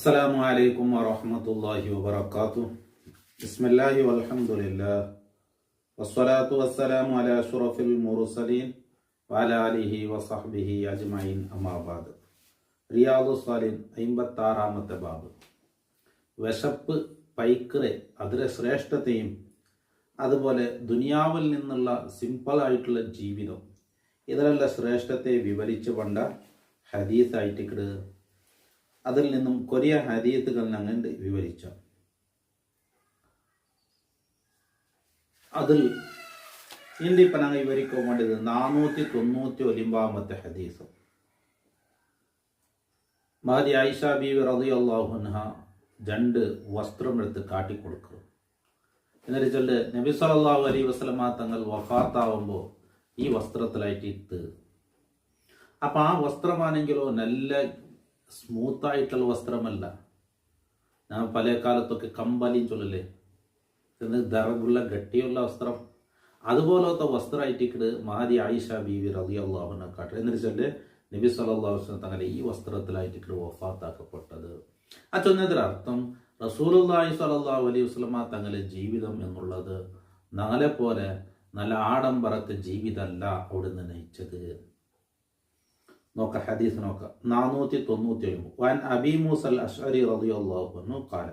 അസ്സലാമു അലൈക്കും വറഹ്മത്തുള്ളാഹി വബറകാതുഹു. ബിസ്മില്ലാഹി വൽഹംദുലില്ലാഹ് വസ്സലാത്തു വസ്സലാമു അലാ അഷ്റഫിൽ മുർസലീൻ വഅലാ ആലിഹി വസഹ്ബിഹി അജ്മഈൻ. അമ്മാ ബഅദ്. റിയാദുസ് സാലിഹീൻ 56-ാമത്തെ ബാബ്. വിശപ്പ്, പൈക്കറ്, അതിലെ ശ്രേഷ്ഠതയും അതുപോലെ ദുനിയാവിൽ നിന്നുള്ള സിമ്പിളായിട്ടുള്ള ജീവിതം, ഇതിലുള്ള ശ്രേഷ്ഠത്തെ വിവരിച്ചു കൊണ്ട ഹദീസായിട്ട് അതിൽ നിന്നും കൊറിയ ഹദീസുകൾ ഞങ്ങൾ വിവരിച്ച അതിൽ ഇന്നിപ്പം ഞങ്ങൾ വിവരിക്കാൻ വേണ്ടത് 499-ാമത്തെ ഹദീസ്. മഹദി ആയിഷ ബീവി റളിയല്ലാഹു അൻഹ 2 വസ്ത്രം എടുത്ത് കാട്ടിക്കൊടുക്കും. എന്നിട്ട് ചൊല്ല്, നബി സല്ലല്ലാഹു അലൈഹി വസല്ലമ തങ്ങൾ വഫാത്താവുമ്പോൾ ഈ വസ്ത്രത്തിലായിട്ട് ഇട്ട്. അപ്പം ആ വസ്ത്രമാണെങ്കിലോ നല്ല സ്മൂത്തായിട്ടുള്ള വസ്ത്രമല്ല. ഞാൻ പല കാലത്തൊക്കെ കമ്പലിയും ചൊല്ലല്ലേ, ദറകുള്ള ഗട്ടിയുള്ള വസ്ത്രം, അതുപോലത്തെ വസ്ത്രമായിട്ട് മഹദി ആയിഷ ബീവി റളിയല്ലാഹു അൻഹ കാട്ടെ. എന്നിട്ട് ചൊല്ല്, നബി സല്ലല്ലാഹു അലൈഹി വസല്ലം തങ്ങളെ ഈ വസ്ത്രത്തിലായിട്ട് വഫാത്താക്കപ്പെട്ടത്. ആ ചൊന്നതിന് അർത്ഥം റസൂലുള്ളാഹി സ്വല്ലല്ലാഹു അലൈഹി വസല്ലമ തങ്ങളുടെ ജീവിതം എന്നുള്ളത് ഞങ്ങളെ പോലെ നല്ല ആഡംബരത്തെ ജീവിതമല്ല അവിടുന്ന് നയിച്ചത്. നോക്ക ഹദീസ് നോക്ക. 497. വൻ അബീ മൂസൽ അശ്അരി റളിയല്ലാഹു അൻഹു ഖാല,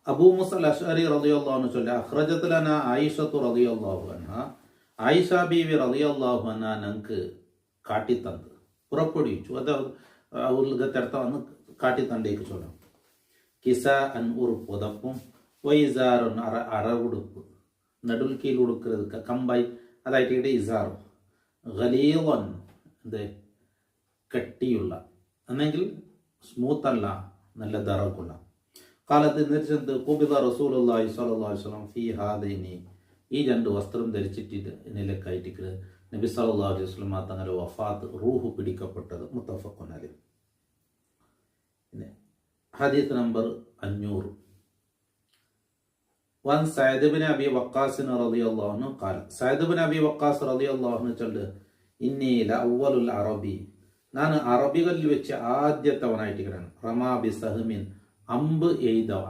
അബൂ മൂസൽ അശ്അരി റളിയല്ലാഹു അൻഹു ചൊല്ല, അഖ്റജത് ലനാ ആയിഷത്തു റളിയല്ലാഹു അൻഹ, ആയിഷ ബീവി റളിയല്ലാഹു അൻഹ ഞങ്ങൾക്ക് കാട്ടിത്തന്ന് പുറപ്പെടുവിച്ചു. അത് ഉൽഗത്തടുത്ത വന്ന് കാട്ടിത്തണ്ടേക്ക് ചൊല്ലാം. കിസ അൻ ഒരു പുതപ്പും വൈസാറുൻ അറവുടുപ്പ്, നടുൽ കീൽ ഉടുക്കുന്നത് കമ്പായി, അതായിട്ട് ഇസാറും ഖലീളൻ കട്ടിയുള്ള, അല്ലെങ്കിൽ സ്മൂത്ത് അല്ല, നല്ല ദറകുള്ള. കാലത്ത് നിർച്ചത് കുബിദ റസൂലുള്ളാഹി സ്വല്ലല്ലാഹു അലൈഹി വസല്ലം ഫീ ഹാദൈനി, ഈ 2 വസ്ത്രം ധരിച്ചിട്ട് നിലക്കായിട്ട് നബി സല്ലല്ലാഹു അലൈഹി വസല്ലം തങ്ങളുടെ വഫാത്ത്, റൂഹ് പിടിക്കപ്പെട്ടത്. മുത്തഫഖുൻ അലൈഹി. ഹദീസ് നമ്പർ 500. വൻ സഅദ് ഇബ്നു അബി വഖാസ് റളിയല്ലാഹു അൻഹു ഖാല, സഅദ് ഇബ്നു അബി വഖാസ് റളിയല്ലാഹു അൻഹു ചൊല്ല്, ഇന്നി ലഅവ്വലുൽ അറബി, ഞാൻ അറബികളിൽ വെച്ച് ആദ്യത്തവനായിട്ടിരിക്കുകയാണ്. റമാ ബി സഹ്മിൻ, അമ്പ്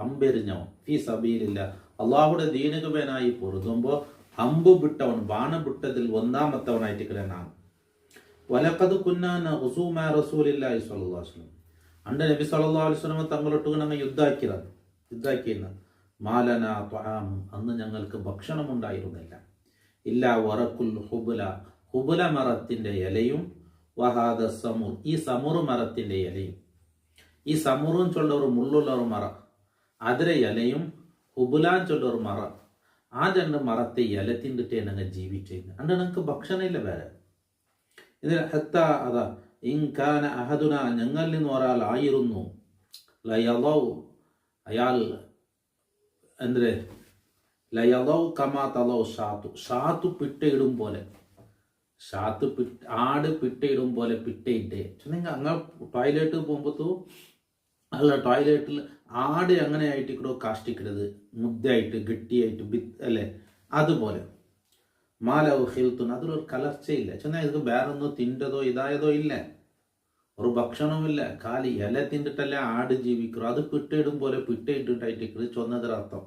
അമ്പെറിഞ്ഞവൻ, ഫി സബീലില്ലാഹ്, അള്ളാഹുടെ ദീനുകനായി പൊരുതുമ്പോൾ അമ്പ് വിട്ടവൻ, ബാണം വിട്ടതിൽ 1-ാമത്തവനായിട്ടിരിക്കുകയാണ്. വലഖദ് കുന്നാ നഖ്സൂ മാ റസൂലില്ലാഹി സ്വല്ലല്ലാഹു അലൈഹി വസല്ലം, അണ്ട് നബി സല്ലല്ലാഹു അലൈഹി വസല്ലം തങ്ങളൊട്ട് ഞങ്ങൾ യുദ്ധാക്കിയിരുന്ന മാലന ത്വആം, അന്ന് ഞങ്ങൾക്ക് ഭക്ഷണം ഉണ്ടായിരുന്നില്ല. ഇല്ല വറക്കുൽ ഹുബല, ഹുബല മരത്തിന്റെ ഇലയും, വഹാദ സമൂർ, ഈ സമൂർ മരത്തിന്റെ ഇലയും. ഈ സമൂറും ചൊല്ലൊരു മുള്ളുള്ള ഒരു മറ, അതിലെ ഇലയും ഹുബുലാൻ ചൊല്ലൊരു മറ, ആ 2 മരത്തെ ഇല തിന്നിട്ടേ ഞങ്ങൾ ജീവിച്ചിരുന്നു. അണ്ട് ഞങ്ങൾക്ക് ഭക്ഷണം ഇല്ല വേറെ. ഇതിൽ ഹത്ത അതാ ഇൻകാന അഹദുന, ഞങ്ങളിൽ നിന്ന് ഒരാൾ ആയിരുന്നു, ലയലൗ, അയാൾ എന്തേ ലയലൗ കമാ തലൗ ഷാത്തു, ഷാത്തു പിട്ടയിടും പോലെ, ആട് പിട്ടയിടും പോലെ പിട്ടയിട്ടേ. അങ്ങ് ടോയ്ലറ്റ് പോകുമ്പോ അല്ല, ടോയ്ലറ്റിൽ ആട് അങ്ങനെ ആയിട്ട് കാഷ്ടിക്കരുത്, മുദ്ദയായിട്ട് ഗട്ടിയായിട്ട് അല്ലേ, അതുപോലെ. മാലവ് ഹിൽത്തുൻ, അതിലൊരു കലർച്ചയില്ല. ചെന്നാൽ ഇത് വേറൊന്നും തിണ്ടതോ ഇതായതോ ഇല്ല, ഒരു ഭക്ഷണമില്ല, കാലി ഇല തിന്നിട്ടല്ലേ ആട് ജീവിക്കറോ, അത് പിട്ടയിടും പോലെ പിട്ടയിട്ടിട്ടായിട്ട് ചൊന്നതിനർത്ഥം.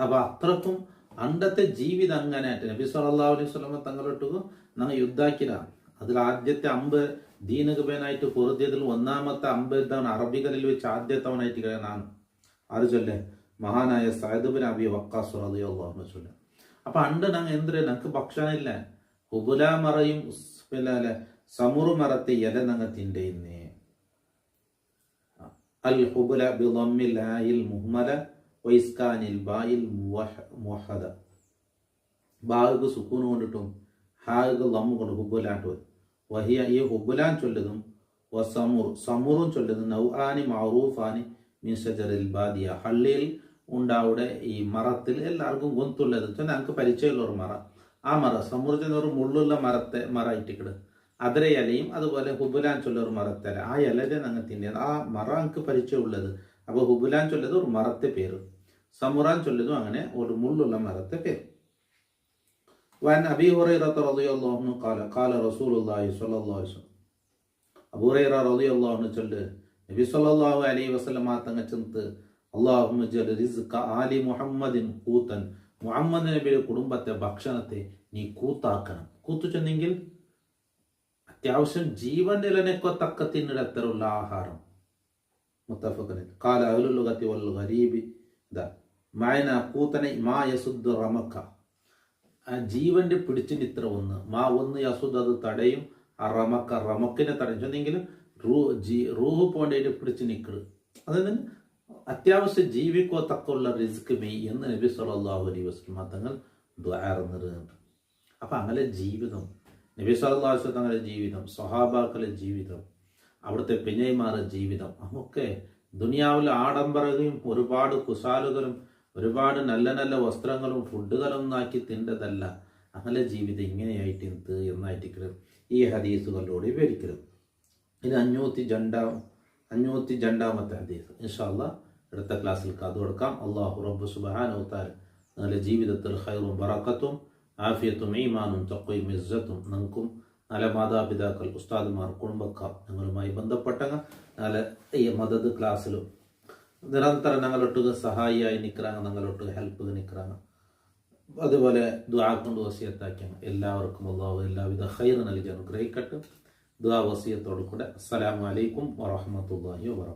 അപ്പൊ അത്രക്കും അണ്ടത്തെ ജീവിതം അങ്ങനെ ആയിട്ട് നബി സല്ലല്ലാഹു അലൈഹി വസല്ലം തങ്ങളൊട്ട് ഞങ്ങൾ യുദ്ധാക്കിയതാണ്. അതിൽ ആദ്യത്തെ അമ്പ് ദീനകബനായിട്ട് പൊറുതിയതിൽ 1-ാമത്തെ അമ്പ് എന്താണ്, അറബികളിൽ വെച്ച് ആദ്യത്തവനായിട്ട് ഞാൻ ആര് ചൊല്ലേ, മഹാനായ സഅദ് ഇബ്നു അബി വഖാസ് റളിയല്ലാഹു അൻഹു ചൊല്ല. അപ്പൊ അണ്ട് ഞങ്ങൾ ഞങ്ങൾക്ക് ഭക്ഷണം ഇല്ല, ഹുബുല മറയും പിന്നെ സമുറു മരത്തെ ഇല ഞങ്ങൾ തിന്നേ. അൽ ഹുബുല ബി ദമ്മിൽ ആയിൽ മുഹ്മല വൈസ്കാനിൽ ബായിൽ മുവഹദ, ബാഗ് സുക്കൂൻ കൊണ്ടിട്ടും ഹാഗ് ലമ്മ് കൊണ്ട് ഹുബുലാട്ട് വഹിയ, ഈ ഹുബുലാൻ ചൊല്ലതും വസമുർ, സമുറും ചൊല്ലതും നൗആനി മഅറൂഫാനി മിൻ ഷജറിൽ ബാദിയ, ഹള്ളിയിൽ ഉണ്ടാവിടെ ഈ മരത്തിൽ എല്ലാവർക്കും ഗൊന്തുള്ളത്, ഞങ്ങൾക്ക് പരിചയമുള്ള ഒരു മറ. ആ മറ സമുർ ചെന്നൊരു മുള്ളുള്ള മരമായിട്ടിക്കട്, അതിലെ ഇലയും അതുപോലെ ഹുബുലാൻ ചൊല്ലൊരു മരത്തല, ആ ഇലരെ ഞങ്ങൾ തിന്നത്. ആ മറ എനിക്ക് പരിചയമുള്ളത്. അപ്പൊ ഹുബുലാൻ ചൊല്ലത് ഒരു മരത്തെ പേര്, സമുറാൻ ചൊല്ലതും അങ്ങനെ ഒരു മുള്ളുള്ള മരത്തെ പേര്. വൻ അബീ ഹുറൈറത റളിയല്ലാഹു അൻഹു ഖാല ഖാല റസൂലുള്ളാഹി സ്വല്ലല്ലാഹു അലൈഹി വസല്ലം, അബൂ ഹുറൈറ റളിയല്ലാഹു അൻഹു ചൊല്ല്, നബി സല്ലല്ലാഹു അലൈഹി വസല്ലമ തങ്ങൾ ചെന്ന് അല്ലാഹുമ്മ ജഅൽ റിസ്ഖ ആലി മുഹമ്മദിൻ ഖൂതൻ, മുഹമ്മദ് നബിയുടെ കുടുംബത്തെ ഭക്ഷണത്തെ നീ കൂത്താക്കണം. കൂത്തു ചെന്നെങ്കിൽ അത്യാവശ്യം ജീവൻ നിലനിൽക്കത്തക്ക തിന്നിടത്തരമുള്ള ആഹാരം. മുത്തഫഖൻ ഖാല അഹ്ലുൽ ലുഗത്തി വൽ ഗരീബി മഅന കൂതന മാ യസുദ്ദു റമക, ജീവന്റെ പിടിച്ചു നിത്ര ഒന്ന്, മാ ഒന്ന് യസുദ് അത് തടയും, റമക്ക റമക്കിനെ തടയും ചെന്നെങ്കിൽ റൂഹ് പോണ്ടേറ്റ് പിടിച്ചു നിൽക്കുക. അതായത് അത്യാവശ്യം ജീവിക്കത്തക്കുള്ള റിസ്ക് മെയ് എന്ന് നബി സല്ലല്ലാഹു അലൈഹി വസല്ലം തങ്ങൾ ദുആ നിർവഹിക്കുന്നുണ്ട്. അപ്പം അങ്ങനെ ജീവിതം നബി സല്ലല്ലാഹു അലൈഹി വസല്ലം തങ്ങളുടെ ജീവിതം, സ്വഹാബാക്കളുടെ ജീവിതം, അവിടുത്തെ പിഞ്ഞൈമാരുടെ ജീവിതം, നമുക്ക് ദുനിയാവിലെ ആഡംബരതയും ഒരുപാട് കുശാലുകളും ഒരുപാട് നല്ല നല്ല വസ്ത്രങ്ങളും ഫുഡുകളും ആക്കി തിന്നതല്ല. അങ്ങനെ ജീവിതം ഇങ്ങനെയായിട്ട് എന്ത് എന്നായിട്ട് ഈ ഹദീസുകളിലൂടെ വിവരിക്കരുത്. ഇനി 502 ഹദീസ് ഇൻഷാ അല്ലാഹ് അടുത്ത ക്ലാസ്സിൽ കാതു കൊടുക്കാം. അല്ലാഹു റബ്ബ് സുബ്ഹാനഹു വ തആല നല്ല ജീവിതത്തിൽ ഖൈറും ബറക്കത്തും ആഫിയത്തും ഈമാനും തഖ്വയും ഇസ്സത്തും നമുക്കും നല്ല മാതാപിതാക്കൾ, ഉസ്താദുമാർ, കുടുംബക്കാർ ഞങ്ങളുമായി ബന്ധപ്പെട്ടങ്ങ നല്ല ഈ മദദ് ക്ലാസ്സിലും നിരന്തരം ഞങ്ങളൊട്ടുക സഹായിയായി നിൽക്കുകയാണ്, ഞങ്ങളൊട്ടുക ഹെൽപ്പ് നിൽക്കുകയാണ്. അതുപോലെ ദുആ കൊണ്ട് വസിയത്താക്കിയാണ്. എല്ലാവർക്കും അല്ലാഹു എല്ലാവിധ ഖൈർ നൽകി അനുഗ്രഹിക്കട്ടെ. ദുആ വസിയത്തോടു കൂടെ അസ്സലാമു അലൈക്കും വറഹ്മത്തുള്ളാഹി വബറകാതുഹു.